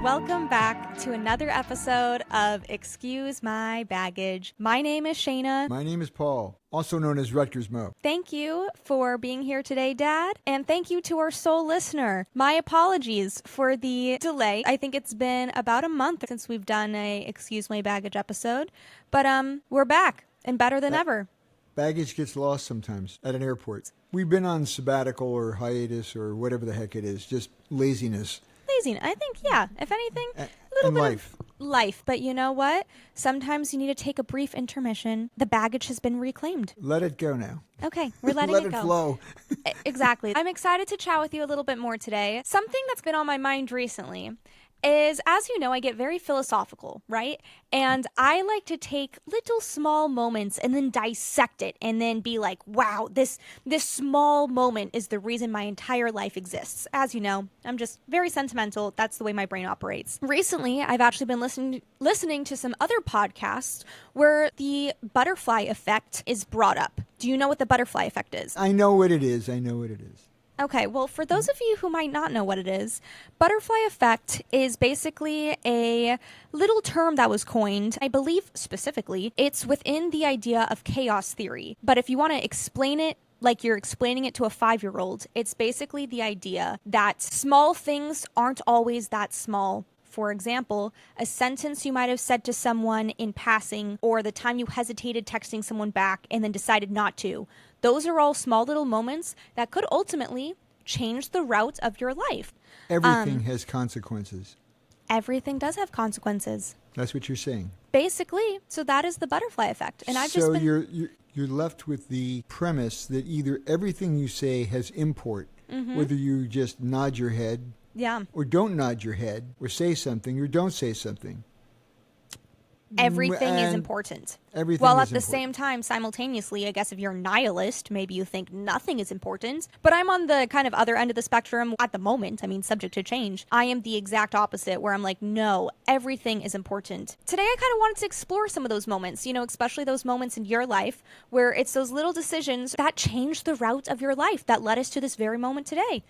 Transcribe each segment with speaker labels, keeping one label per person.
Speaker 1: Welcome back to another episode of Excuse My Baggage. My name is Shayna.
Speaker 2: My name is Paul, also known as Rutgers Mo.
Speaker 1: Thank you for being here today, Dad. And thank you to our sole listener. My apologies for the delay. I think it's been about a month since we've done a Excuse My Baggage episode. But we're back and better than ever.
Speaker 2: Baggage gets lost sometimes at an airport. We've been on sabbatical or hiatus or whatever the heck it is, just laziness.
Speaker 1: I think, yeah, if anything, a little bit
Speaker 2: life.
Speaker 1: of life. But you know what? Sometimes you need to take a brief intermission. The baggage has been reclaimed.
Speaker 2: Let it go now.
Speaker 1: Okay, we're letting
Speaker 2: Let
Speaker 1: it go.
Speaker 2: flow.
Speaker 1: Exactly. I'm excited to chat with you a little bit more today. Something that's been on my mind recently is, as you know, I get very philosophical, right? And I like to take little small moments and then dissect it and then be like, wow, this small moment is the reason my entire life exists. As you know, I'm just very sentimental. That's the way my brain operates. Recently, I've actually been listening to some other podcasts where the butterfly effect is brought up. Do you know what the butterfly effect is?
Speaker 2: I know what it is.
Speaker 1: Okay, well, for those of you who might not know what it is, butterfly effect is basically a little term that was coined. I believe specifically it's within the idea of chaos theory. But if you want to explain it like you're explaining it to a 5-year-old, it's basically the idea that small things aren't always that small. For example, a sentence you might have said to someone in passing, or the time you hesitated texting someone back and then decided not to. Those are all small little moments that could ultimately change the route of your life.
Speaker 2: Everything has consequences.
Speaker 1: Everything does have consequences.
Speaker 2: That's what you're saying.
Speaker 1: Basically, so that is the butterfly effect. And I've just been...
Speaker 2: you're left with the premise that either everything you say has import, whether you just nod your head, or don't nod your head, or say something, or don't say something.
Speaker 1: Everything is important.
Speaker 2: Everything
Speaker 1: Well,
Speaker 2: is
Speaker 1: at the same time, simultaneously, I guess if you're a nihilist, maybe you think nothing is important. But I'm on the kind of other end of the spectrum at the moment. I mean, subject to change. I am the exact opposite, where I'm like, no, everything is important. Today, I kind of wanted to explore some of those moments, especially those moments in your life where it's those little decisions that changed the route of your life that led us to this very moment today.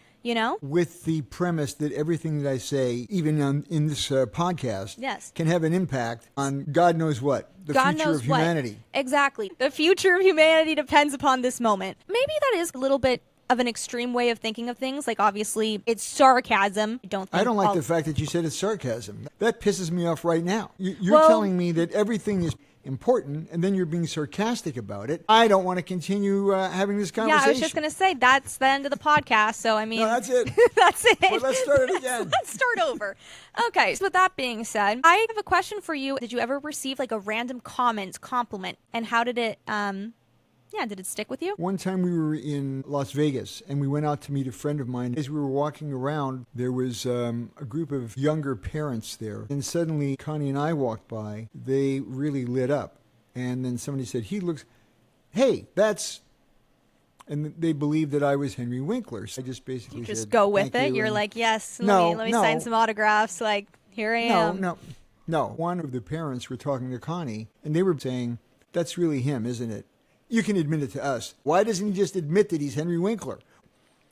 Speaker 2: With the premise that everything that I say, even in this podcast, can have an impact on God knows what, the future of humanity.
Speaker 1: Exactly. The future of humanity depends upon this moment. Maybe that is a little bit of an extreme way of thinking of things. Like, obviously, it's sarcasm.
Speaker 2: I don't like the fact that you said it's sarcasm. That pisses me off right now. You're telling me that everything is important, and then you're being sarcastic about it. I don't want to continue having this conversation.
Speaker 1: Yeah, I was just going to say, that's the end of the podcast, so I mean...
Speaker 2: No, that's it.
Speaker 1: That's it.
Speaker 2: Well, let's start it again.
Speaker 1: Let's start over. Okay, so with that being said, I have a question for you. Did you ever receive, like, a random compliment, and how did it... did it stick with you?
Speaker 2: One time we were in Las Vegas, and we went out to meet a friend of mine. As we were walking around, there was a group of younger parents there. And suddenly, Connie and I walked by. They really lit up. And then somebody said, hey, that's... And they believed that I was Henry Winkler. So I just basically said,
Speaker 1: just go with it? You're like, yes, let me sign some autographs. Like, here I am.
Speaker 2: No. One of the parents were talking to Connie, and they were saying, that's really him, isn't it? You can admit it to us. Why doesn't he just admit that he's Henry Winkler?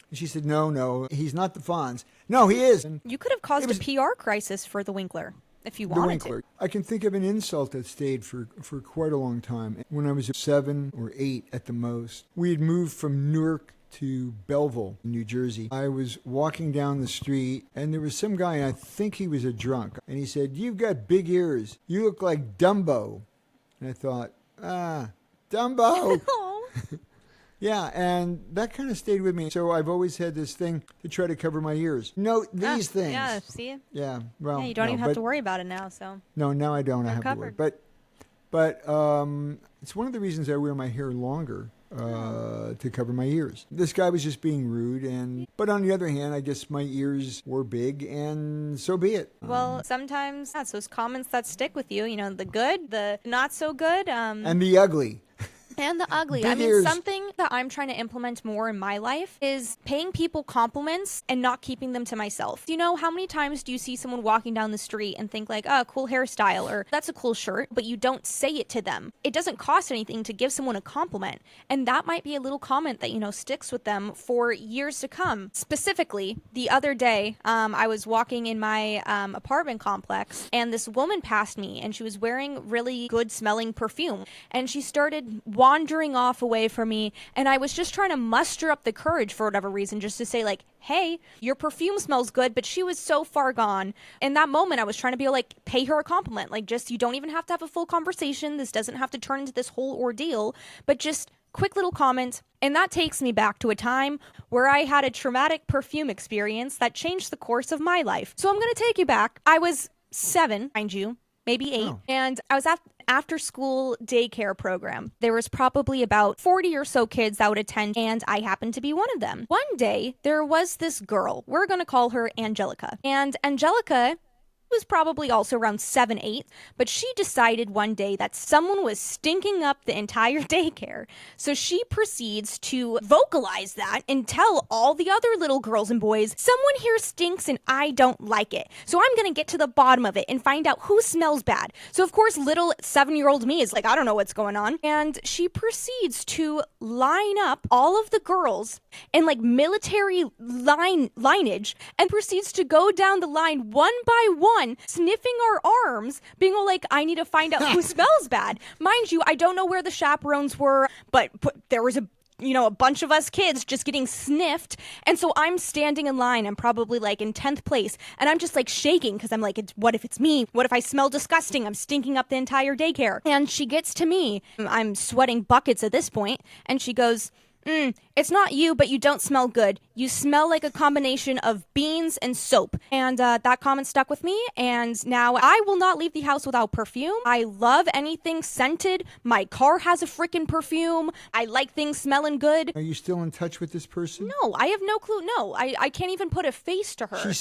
Speaker 2: And she said, no, he's not the Fonz. No, he is. And
Speaker 1: you could have caused a PR crisis for the Winkler if you wanted to.
Speaker 2: I can think of an insult that stayed for quite a long time. When I was 7 or 8 at the most, we had moved from Newark to Belleville, New Jersey. I was walking down the street, and there was some guy, and I think he was a drunk, and he said, you've got big ears. You look like Dumbo. And I thought, Dumbo. Yeah, and that kind of stayed with me. So I've always had this thing to try to cover my ears. No, these things.
Speaker 1: Yeah, see?
Speaker 2: Yeah, well.
Speaker 1: Yeah, you don't even have to worry about it now, so.
Speaker 2: No, now I don't have to worry. But it's one of the reasons I wear my hair longer, to cover my ears. This guy was just being rude, but on the other hand, I guess my ears were big, and so be it.
Speaker 1: Well, sometimes it's those comments that stick with you, the good, the not so good.
Speaker 2: And the ugly.
Speaker 1: And the ugly.
Speaker 2: Big
Speaker 1: I mean,
Speaker 2: ears.
Speaker 1: something that I'm trying to implement more in my life is paying people compliments and not keeping them to myself. Do you know how many times do you see someone walking down the street and think like, oh, cool hairstyle, or that's a cool shirt, but you don't say it to them? It doesn't cost anything to give someone a compliment. And that might be a little comment that, sticks with them for years to come. Specifically, the other day, I was walking in my apartment complex and this woman passed me and she was wearing really good smelling perfume. And she started wandering off away from me, and I was just trying to muster up the courage for whatever reason just to say like, hey, your perfume smells good, but she was so far gone. In that moment, I was trying to be like, pay her a compliment. Like, just, you don't even have to have a full conversation. This doesn't have to turn into this whole ordeal, but just quick little comment. And that takes me back to a time where I had a traumatic perfume experience that changed the course of my life. So I'm going to take you back. I was 7, mind you, maybe 8, and I was at after school daycare program. There was probably about 40 or so kids that would attend, and I happened to be one of them. One day, there was this girl. We're going to call her Angelica. And Angelica was probably also around 7, 8, but she decided one day that someone was stinking up the entire daycare. So she proceeds to vocalize that and tell all the other little girls and boys, someone here stinks and I don't like it. So I'm going to get to the bottom of it and find out who smells bad. So of course, little 7-year-old me is like, I don't know what's going on. And she proceeds to line up all of the girls in like military lineage and proceeds to go down the line one by one, sniffing our arms, being all like, I need to find out who smells bad. Mind you, I don't know where the chaperones were, but there was a bunch of us kids just getting sniffed. And so I'm standing in line. I'm probably like in 10th place. And I'm just like shaking because I'm like, what if it's me? What if I smell disgusting? I'm stinking up the entire daycare. And she gets to me. I'm sweating buckets at this point. And she goes, it's not you, but you don't smell good. You smell like a combination of beans and soap. And that comment stuck with me. And now I will not leave the house without perfume. I love anything scented. My car has a freaking perfume. I like things smelling good.
Speaker 2: Are you still in touch with this person?
Speaker 1: No, I have no clue. No, I can't even put a face to her.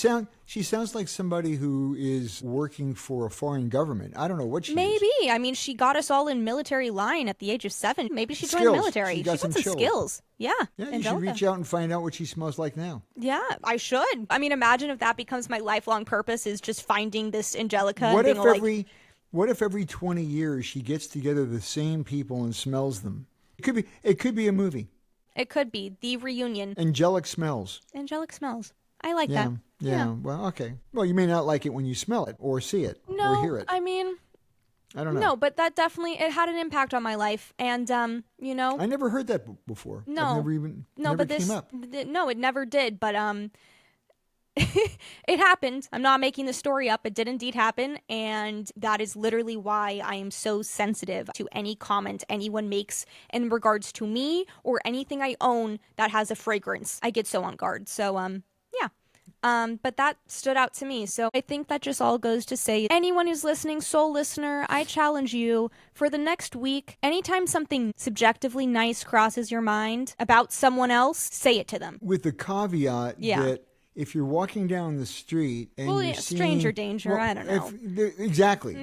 Speaker 2: She sounds like somebody who is working for a foreign government. I don't know what she
Speaker 1: Maybe.
Speaker 2: is.
Speaker 1: I mean, she got us all in military line at the age of 7. Maybe she joined the military.
Speaker 2: She got some
Speaker 1: skills. Yeah.
Speaker 2: Yeah, you
Speaker 1: Angelica.
Speaker 2: should reach out and find out what she smells like now.
Speaker 1: Yeah, I should. I mean, imagine if that becomes my lifelong purpose, is just finding this Angelica.
Speaker 2: What
Speaker 1: and
Speaker 2: if what if every 20 years she gets together the same people and smells them? It could be a movie.
Speaker 1: It could be the reunion.
Speaker 2: Angelic smells.
Speaker 1: Angelic smells. I like that.
Speaker 2: Yeah. Well, okay. Well, you may not like it when you smell it or see it or hear it.
Speaker 1: I mean,
Speaker 2: I don't know.
Speaker 1: No, but that definitely, it had an impact on my life. And,
Speaker 2: I never heard that before.
Speaker 1: No.
Speaker 2: I've never even came up.
Speaker 1: No, it never did. But, it happened. I'm not making the story up. It did indeed happen. And that is literally why I am so sensitive to any comment anyone makes in regards to me or anything I own that has a fragrance. I get so on guard. So, yeah. But that stood out to me. So I think that just all goes to say, anyone who's listening, soul listener, I challenge you for the next week, anytime something subjectively nice crosses your mind about someone else, say it to them.
Speaker 2: With the caveat that if you're walking down the street and you're seeing...
Speaker 1: stranger danger, I don't know.
Speaker 2: Exactly.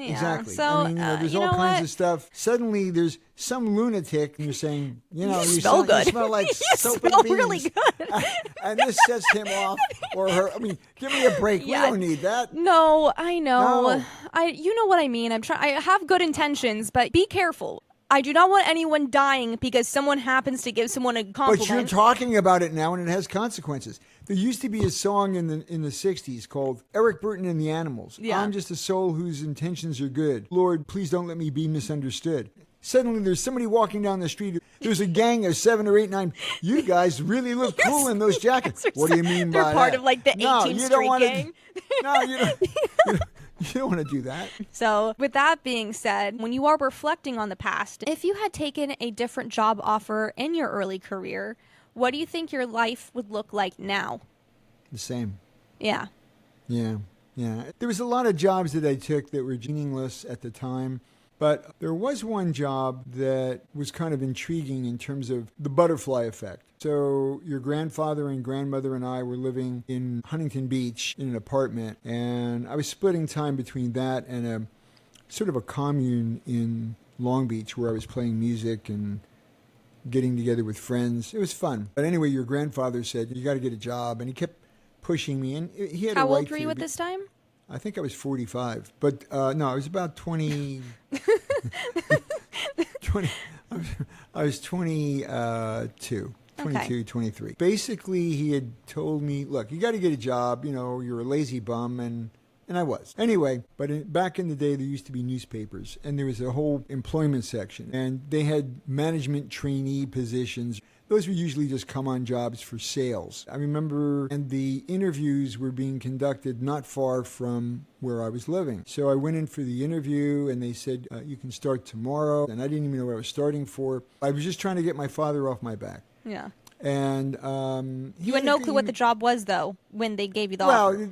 Speaker 1: So,
Speaker 2: I mean, there's all kinds of stuff. Suddenly, there's some lunatic and you're saying, you
Speaker 1: smell good.
Speaker 2: You smell like
Speaker 1: you
Speaker 2: soap
Speaker 1: smell
Speaker 2: and beans.
Speaker 1: really good.
Speaker 2: And this sets him off or her. I mean, give me a break.
Speaker 1: Yeah.
Speaker 2: We don't need that.
Speaker 1: No, I know.
Speaker 2: No.
Speaker 1: You know what I mean. I have good intentions, but be careful. I do not want anyone dying because someone happens to give someone a compliment.
Speaker 2: But you're talking about it now, and it has consequences. There used to be a song in the 60s called Eric Burton and the Animals.
Speaker 1: Yeah.
Speaker 2: I'm just a soul whose intentions are good. Lord, please don't let me be misunderstood. Suddenly, there's somebody walking down the street. There's a gang of 7 or 8, 9. You guys really look cool in those jackets. What do you mean by that?
Speaker 1: They're part of like the 18th Street gang.
Speaker 2: No, you don't. You don't want to do that.
Speaker 1: So with that being said, when you are reflecting on the past, if you had taken a different job offer in your early career, what do you think your life would look like now?
Speaker 2: The same.
Speaker 1: Yeah.
Speaker 2: Yeah. There was a lot of jobs that I took that were meaningless at the time. But there was one job that was kind of intriguing in terms of the butterfly effect. So your grandfather and grandmother and I were living in Huntington Beach in an apartment, and I was splitting time between that and a sort of a commune in Long Beach where I was playing music and getting together with friends. It was fun. But anyway, your grandfather said, you got to get a job. And he kept pushing me. And he had a
Speaker 1: How
Speaker 2: right
Speaker 1: old were you
Speaker 2: to.
Speaker 1: at this time?
Speaker 2: I think I was 45. But no, I was about 20. 20 I was 22. 22, 23. Basically, he had told me, look, you got to get a job. You know, you're a lazy bum. And I was. Anyway, but back in the day, there used to be newspapers, and there was a whole employment section, and they had management trainee positions. Those were usually just come-on jobs for sales. I remember, and the interviews were being conducted not far from where I was living. So I went in for the interview, and they said, you can start tomorrow. And I didn't even know what I was starting for. I was just trying to get my father off my back.
Speaker 1: Yeah.
Speaker 2: And
Speaker 1: you had no clue what the job was, though, when they gave you the offer.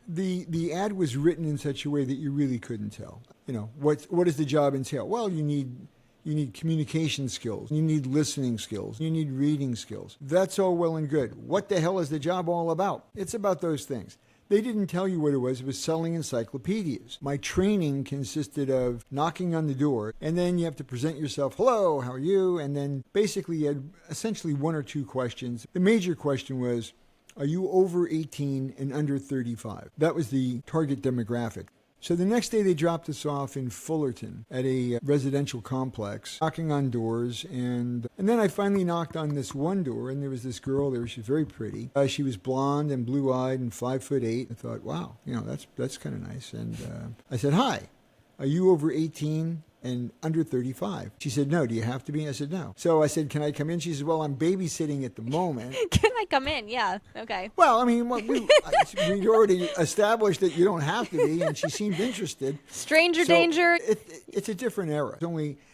Speaker 2: The ad was written in such a way that you really couldn't tell. You know, what does the job entail? Well, you need communication skills. You need listening skills. You need reading skills. That's all well and good. What the hell is the job all about? It's about those things. They didn't tell you what it was. It was selling encyclopedias. My training consisted of knocking on the door, and then you have to present yourself, hello, how are you? And then basically you had essentially one or two questions. The major question was, are you over 18 and under 35? That was the target demographic. So the next day they dropped us off in Fullerton at a residential complex, knocking on doors. And then I finally knocked on this one door, and there was this girl there. She was very pretty. She was blonde and blue-eyed and 5'8". I thought, wow, you know, that's kind of nice. And I said, hi, are you over 18 and under 35? She said, no. Do you have to be? I said, no. So I said, can I come in? She said, well, I'm babysitting at the moment.
Speaker 1: Can I come in? Yeah. Okay.
Speaker 2: Well, I mean, we already established that you don't have to be, and she seemed interested.
Speaker 1: Stranger danger.
Speaker 2: It's a different era.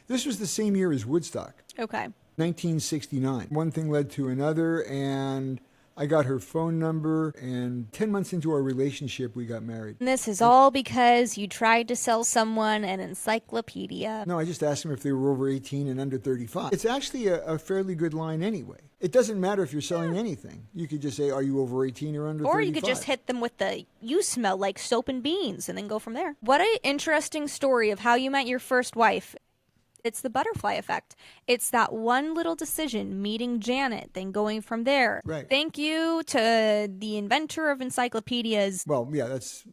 Speaker 2: This was the same year as Woodstock.
Speaker 1: Okay.
Speaker 2: 1969. One thing led to another, and I got her phone number, and 10 months into our relationship, we got married.
Speaker 1: And this is all because you tried to sell someone an encyclopedia.
Speaker 2: No, I just asked them if they were over 18 and under 35. It's actually a fairly good line anyway. It doesn't matter if you're selling anything. You could just say, are you over 18 or under 35?
Speaker 1: Or you could just hit them with the, you smell like soap and beans, and then go from there. What an interesting story of how you met your first wife. It's the butterfly effect. It's that one little decision, meeting Janet, then going from there.
Speaker 2: Right.
Speaker 1: Thank you to the inventor of encyclopedias.
Speaker 2: Well, yeah, that's,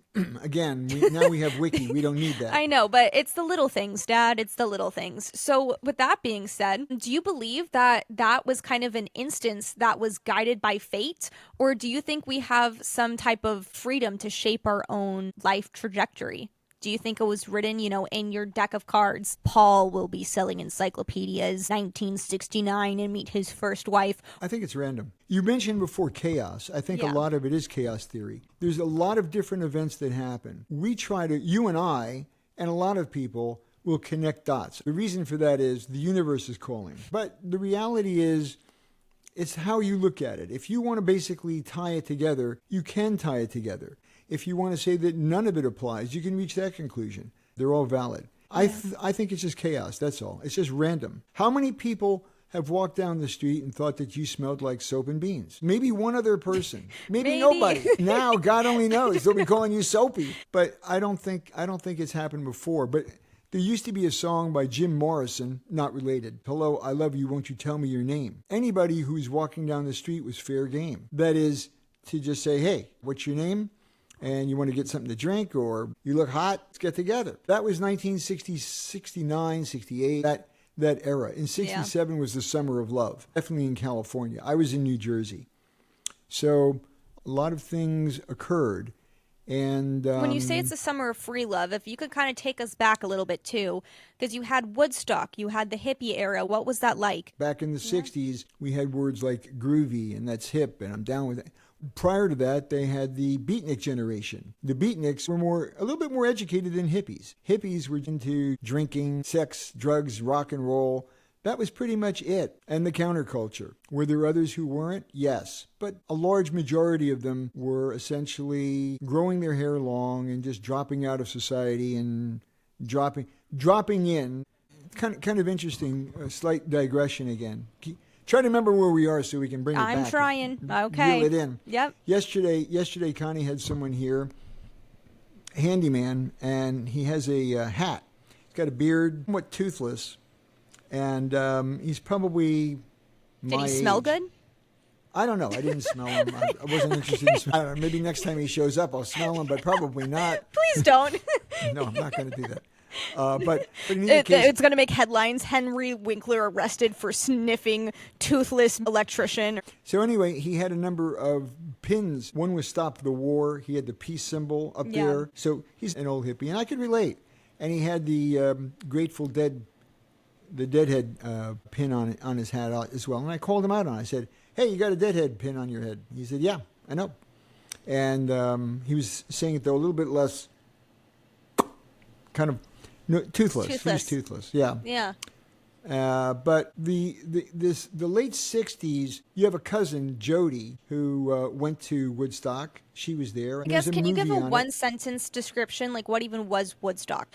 Speaker 2: again, now we have Wiki. We don't need that.
Speaker 1: I know, but it's the little things, Dad. It's the little things. So with that being said, do you believe that that was kind of an instance that was guided by fate? Or do you think we have some type of freedom to shape our own life trajectory? Do you think it was written, you know, in your deck of cards? Paul will be selling encyclopedias 1969 and meet his first wife.
Speaker 2: I think it's random. You mentioned before chaos. I think
Speaker 1: Yeah.
Speaker 2: a lot of it is chaos theory. There's a lot of different events that happen. You and I, and a lot of people, will connect dots. The reason for that is the universe is calling. But the reality is, it's how you look at it. If you want to basically tie it together, you can tie it together. If you want to say that none of it applies, you can reach that conclusion. They're all valid. Yeah. I think it's just chaos, that's all. It's just random. How many people have walked down the street and thought that you smelled like soap and beans? Maybe one other person. Maybe nobody. Now, God only knows. They'll be calling you soapy. But I don't think it's happened before. But there used to be a song by Jim Morrison, not related. Hello, I love you, won't you tell me your name? Anybody who's walking down the street was fair game. That is to just say, hey, what's your name? And you want to get something to drink, or you look hot, let's get together. That was 1960, 69, 68, that era. In 67 was the summer of love, definitely in California. I was in New Jersey. So a lot of things occurred. And
Speaker 1: when you say it's the summer of free love, if you could kind of take us back a little bit too, because you had Woodstock, you had the hippie era. What was that like?
Speaker 2: Back in the 60s, we had words like groovy, and that's hip, and I'm down with it. Prior to that, they had the beatnik generation. The beatniks were a little bit more educated than hippies. Hippies were into drinking, sex, drugs, rock and roll. That was pretty much it. And the counterculture. Were there others who weren't? Yes. But a large majority of them were essentially growing their hair long and just dropping out of society and dropping in. Kind of interesting, a slight digression again. Try to remember where we are so we can bring it back.
Speaker 1: I'm trying. Okay.
Speaker 2: Reel it in.
Speaker 1: Yep.
Speaker 2: Yesterday, Connie had someone here, handyman, and he has a hat. He's got a beard, somewhat toothless, And he's probably
Speaker 1: Did
Speaker 2: my
Speaker 1: he smell
Speaker 2: age.
Speaker 1: good?
Speaker 2: I don't know. I didn't smell him. I wasn't interested in smelling. I don't know. Maybe next time he shows up, I'll smell him, but probably not.
Speaker 1: Please don't.
Speaker 2: No, I'm not going to do that. But in either case,
Speaker 1: It's going to make headlines. Henry Winkler arrested for sniffing toothless electrician.
Speaker 2: so anyway, he had a number of pins. One was "Stop the War." He had the peace symbol up
Speaker 1: Yeah.
Speaker 2: there. So he's an old hippie, and I could relate. And he had the Grateful Dead, the Deadhead pin on his hat as well. And I called him out on it. I said, "Hey, you got a Deadhead pin on your head?" He said, "Yeah, I know." And he was saying it though a little bit less, kind of toothless. He was
Speaker 1: Toothless.
Speaker 2: toothless. Yeah.
Speaker 1: Yeah.
Speaker 2: But the late '60s, you have a cousin Jody who went to Woodstock. She was there.
Speaker 1: I guess, can you give a one-sentence description, like what even was Woodstock?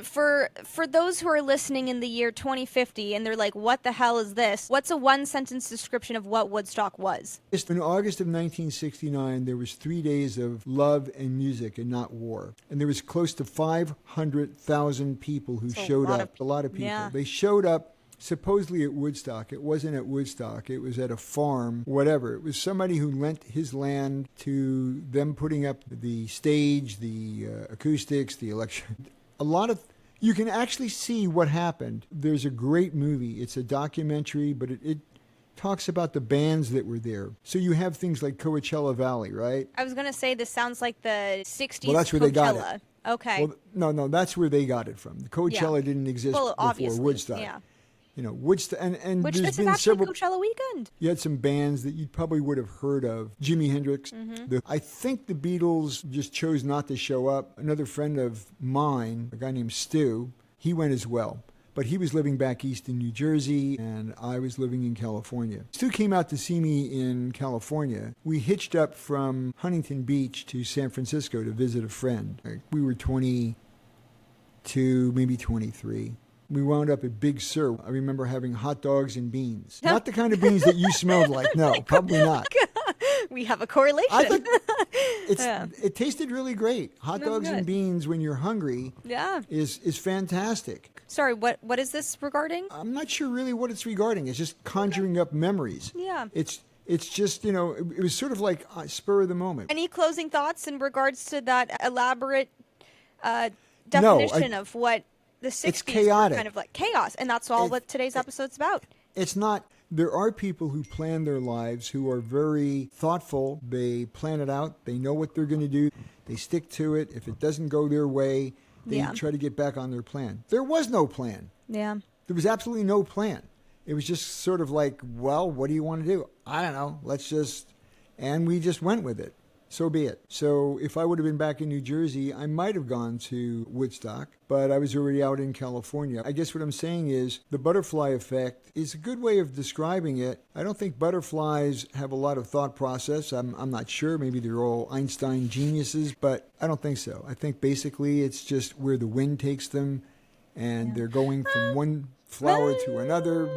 Speaker 1: For those who are listening in the year 2050 and they're like, what the hell is this? What's a one-sentence description of what Woodstock was?
Speaker 2: In August of 1969, there was 3 days of love and music and not war. And there was close to 500,000 people who showed up. A lot of people.
Speaker 1: Yeah.
Speaker 2: They showed up supposedly at Woodstock. It wasn't at Woodstock. It was at a farm, whatever. It was somebody who lent his land to them putting up the stage, the acoustics, the election. A lot of... You can actually see what happened. There's a great movie. It's a documentary, but it talks about the bands that were there. So you have things like Coachella Valley, right?
Speaker 1: I was going to say this sounds like the 60s
Speaker 2: Well, that's where
Speaker 1: Coachella.
Speaker 2: they got it.
Speaker 1: Okay.
Speaker 2: Well, no, that's where they got it from. Coachella didn't exist
Speaker 1: Well,
Speaker 2: before
Speaker 1: obviously,
Speaker 2: Woodstock.
Speaker 1: yeah.
Speaker 2: You know, Woodstock, and
Speaker 1: Which
Speaker 2: there's
Speaker 1: this is
Speaker 2: been
Speaker 1: actually
Speaker 2: several.
Speaker 1: Coachella weekend.
Speaker 2: You had some bands that you probably would have heard of. Jimi Hendrix. I think the Beatles just chose not to show up. Another friend of mine, a guy named Stu, he went as well. But he was living back east in New Jersey, and I was living in California. Stu came out to see me in California. We hitched up from Huntington Beach to San Francisco to visit a friend. We were 22, maybe 23. We wound up at Big Sur. I remember having hot dogs and beans. Not the kind of beans that you smelled like. No, probably not.
Speaker 1: We have a correlation.
Speaker 2: I think it tasted really great. Hot dogs
Speaker 1: good.
Speaker 2: and beans when you're hungry
Speaker 1: Yeah.
Speaker 2: is fantastic.
Speaker 1: Sorry, what is this regarding?
Speaker 2: I'm not sure really what it's regarding. It's just conjuring up memories.
Speaker 1: Yeah.
Speaker 2: It's just, you know, it was sort of like spur of the moment.
Speaker 1: Any closing thoughts in regards to that elaborate definition of what the 60s were
Speaker 2: chaotic.
Speaker 1: kind of like? Chaos. And that's all what today's episode's about.
Speaker 2: It's not. There are people who plan their lives who are very thoughtful. They plan it out. They know what they're going to do. They stick to it. If it doesn't go their way, they try to get back on their plan. There was no plan.
Speaker 1: Yeah.
Speaker 2: There was absolutely no plan. It was just sort of like, well, what do you want to do? I don't know. And we just went with it. So be it. So if I would have been back in New Jersey, I might have gone to Woodstock, but I was already out in California. I guess what I'm saying is the butterfly effect is a good way of describing it. I don't think butterflies have a lot of thought process. I'm not sure. Maybe they're all Einstein geniuses, but I don't think so. I think basically it's just where the wind takes them, and they're going from one flower to another.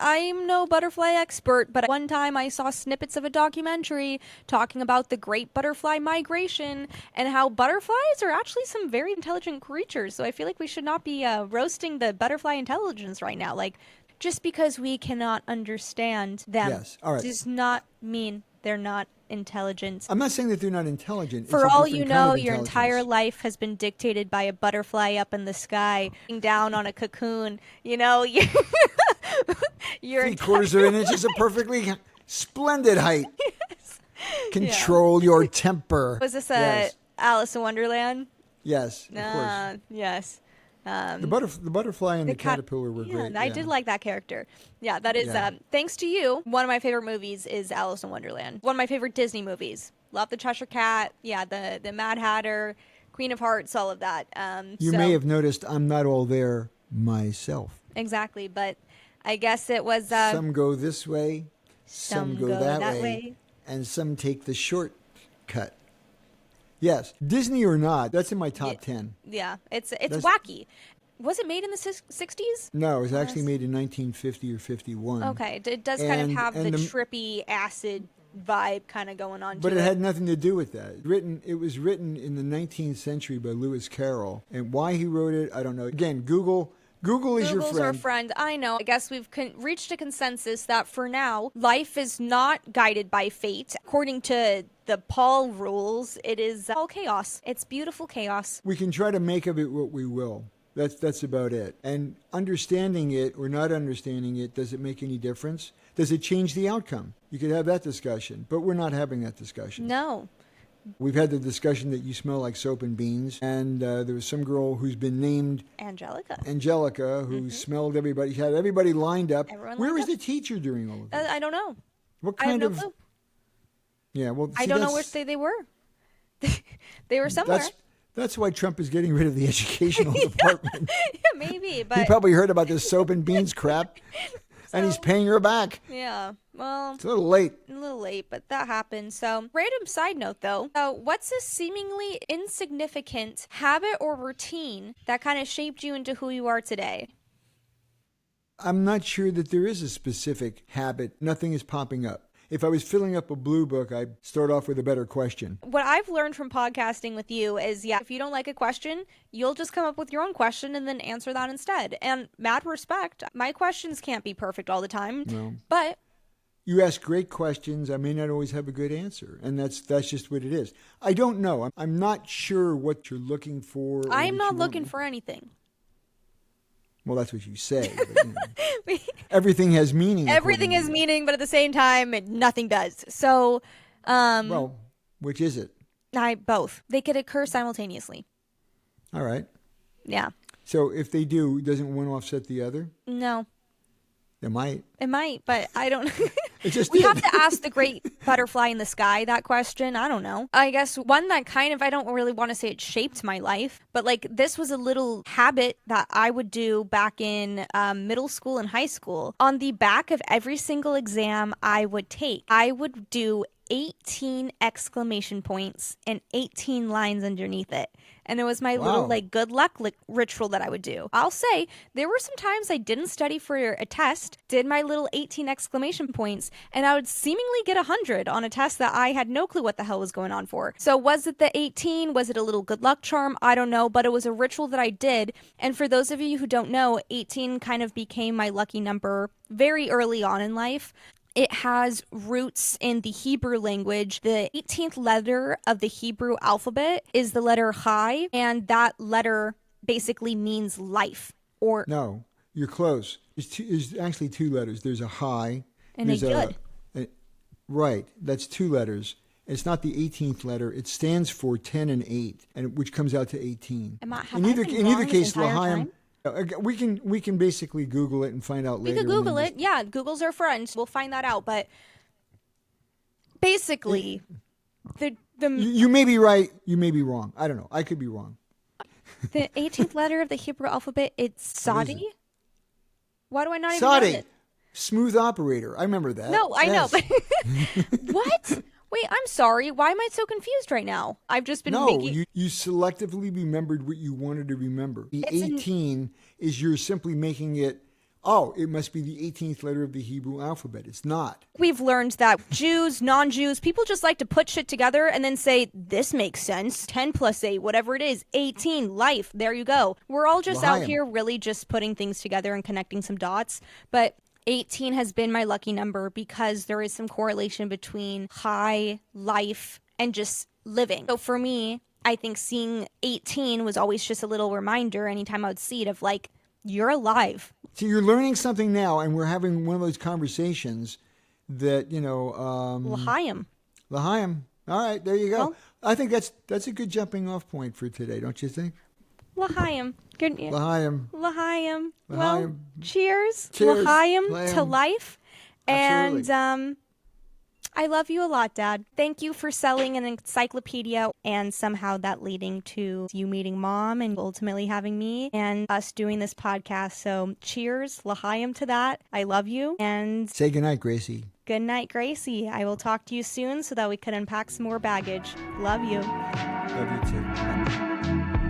Speaker 1: I'm no butterfly expert, but one time I saw snippets of a documentary talking about the great butterfly migration and how butterflies are actually some very intelligent creatures. So I feel like we should not be roasting the butterfly intelligence right now. Like, just because we cannot understand them does not mean they're not intelligent.
Speaker 2: I'm not saying that they're not intelligent.
Speaker 1: For all you know, your entire life has been dictated by a butterfly up in the sky, down on a cocoon. You know, you're
Speaker 2: 3/4 of an inch is a perfectly splendid height. Yes. Control your temper.
Speaker 1: Was this Alice in Wonderland?
Speaker 2: Yes, of course.
Speaker 1: Yes.
Speaker 2: The butterfly and the caterpillar were great.
Speaker 1: I did like that character. Yeah, that is, thanks to you, one of my favorite movies is Alice in Wonderland. One of my favorite Disney movies. Love the Cheshire Cat. Yeah, the Mad Hatter, Queen of Hearts, all of that.
Speaker 2: You may have noticed I'm not all there myself.
Speaker 1: Exactly, but I guess it was...
Speaker 2: some go this way, some go that way, and some take the shortcut. Yes, Disney or not, that's in my top 10.
Speaker 1: Yeah, it's wacky. Was it made in the 60s?
Speaker 2: No, it was actually made in 1950 or 51.
Speaker 1: Okay, it does kind of have the trippy acid vibe kind of going on.
Speaker 2: But it had nothing to do with that. It was written in the 19th century by Lewis Carroll, and why he wrote it, I don't know. Again, Google Google is your
Speaker 1: Google's our
Speaker 2: friend.
Speaker 1: friend. I know. I guess we've reached a consensus that for now, life is not guided by fate. According to the Paul rules, it is all chaos. It's beautiful chaos.
Speaker 2: We can try to make of it what we will. That's about it. And understanding it or not understanding it, does it make any difference? Does it change the outcome? You could have that discussion, but we're not having that discussion.
Speaker 1: No.
Speaker 2: We've had the discussion that you smell like soap and beans, and there was some girl who's been named Angelica, who smelled everybody, had everybody lined up. Where was the teacher during all of this?
Speaker 1: I don't know.
Speaker 2: What kind
Speaker 1: I have no clue.
Speaker 2: Yeah, well, see,
Speaker 1: I don't know which they were. They were somewhere.
Speaker 2: That's why Trump is getting rid of the educational department.
Speaker 1: Yeah, maybe, but
Speaker 2: he probably heard about this soap and beans crap, and he's paying her back.
Speaker 1: Yeah, well,
Speaker 2: it's a little late.
Speaker 1: But that happened. So, random side note though, what's a seemingly insignificant habit or routine that kind of shaped you into who you are today?
Speaker 2: I'm not sure that there is a specific habit. Nothing is popping up. If I was filling up a blue book, I'd start off with a better question.
Speaker 1: What I've learned from podcasting with you is, if you don't like a question, you'll just come up with your own question and then answer that instead. And mad respect, my questions can't be perfect all the time,
Speaker 2: no.
Speaker 1: But
Speaker 2: you ask great questions. I may not always have a good answer, and that's just what it is. I don't know. I'm not sure what you're looking for.
Speaker 1: I'm not looking for anything.
Speaker 2: Well, that's what you say. But, everything has meaning.
Speaker 1: Everything has meaning, but at the same time, nothing does. So,
Speaker 2: well, which is it?
Speaker 1: Both. They could occur simultaneously.
Speaker 2: All right.
Speaker 1: Yeah.
Speaker 2: So if they do, doesn't one offset the other?
Speaker 1: No.
Speaker 2: It might.
Speaker 1: It might, but I don't.
Speaker 2: We
Speaker 1: have to ask the great butterfly in the sky that question. I don't know. I guess one that kind of, I don't really want to say it shaped my life, but like this was a little habit that I would do back in middle school and high school. On the back of every single exam I would take, I would do 18 exclamation points and 18 lines underneath it. And it was my little good luck ritual that I would do. I'll say there were some times I didn't study for a test, did my little 18 exclamation points, and I would seemingly get 100 on a test that I had no clue what the hell was going on for. So was it the 18? Was it a little good luck charm? I don't know, but it was a ritual that I did. And for those of you who don't know, 18 kind of became my lucky number very early on in life. It has roots in the Hebrew language. The 18th letter of the Hebrew alphabet is the letter Chai, and that letter basically means life. Or
Speaker 2: no, you're close. There's actually two letters. There's a Chai.
Speaker 1: And a Yud.
Speaker 2: Right, that's two letters. It's not the 18th letter. It stands for 10 and 8, which comes out to 18.
Speaker 1: In either
Speaker 2: case, L'chaim. We can basically Google it and find out later.
Speaker 1: We could Google it. Yeah, Google's our friend. We'll find that out. But basically,
Speaker 2: you may be right. You may be wrong. I don't know. I could be wrong.
Speaker 1: The 18th letter of the Hebrew alphabet, it's Saudi. Why do I not even
Speaker 2: Saudi.
Speaker 1: know it?
Speaker 2: Smooth operator. I remember that.
Speaker 1: No, I know. But what? Wait, I'm sorry. Why am I so confused right now? I've just been
Speaker 2: you selectively remembered what you wanted to remember. The 18 is you're simply making it, it must be the 18th letter of the Hebrew alphabet. It's not.
Speaker 1: We've learned that Jews, non-Jews, people just like to put shit together and then say, this makes sense. 10 plus 8, whatever it is. 18, life. There you go. We're all just out here really just putting things together and connecting some dots. But 18 has been my lucky number because there is some correlation between high life and just living. So for me, I think seeing 18 was always just a little reminder anytime I would see it of like, you're alive.
Speaker 2: So you're learning something now, and we're having one of those conversations that,
Speaker 1: L'chaim.
Speaker 2: L'chaim. All right, there you go.
Speaker 1: Well,
Speaker 2: I think that's a good jumping off point for today, don't you think?
Speaker 1: L'chaim. Good.
Speaker 2: L'chaim.
Speaker 1: L'chaim. Well, cheers.
Speaker 2: Cheers.
Speaker 1: L'chaim to life.
Speaker 2: Absolutely.
Speaker 1: And I love you a lot, Dad. Thank you for selling an encyclopedia and somehow that leading to you meeting Mom and ultimately having me and us doing this podcast. So cheers. L'chaim to that. I love you. And
Speaker 2: say goodnight, Gracie.
Speaker 1: Good night, Gracie. I will talk to you soon so that we can unpack some more baggage. Love you.
Speaker 2: Love you too.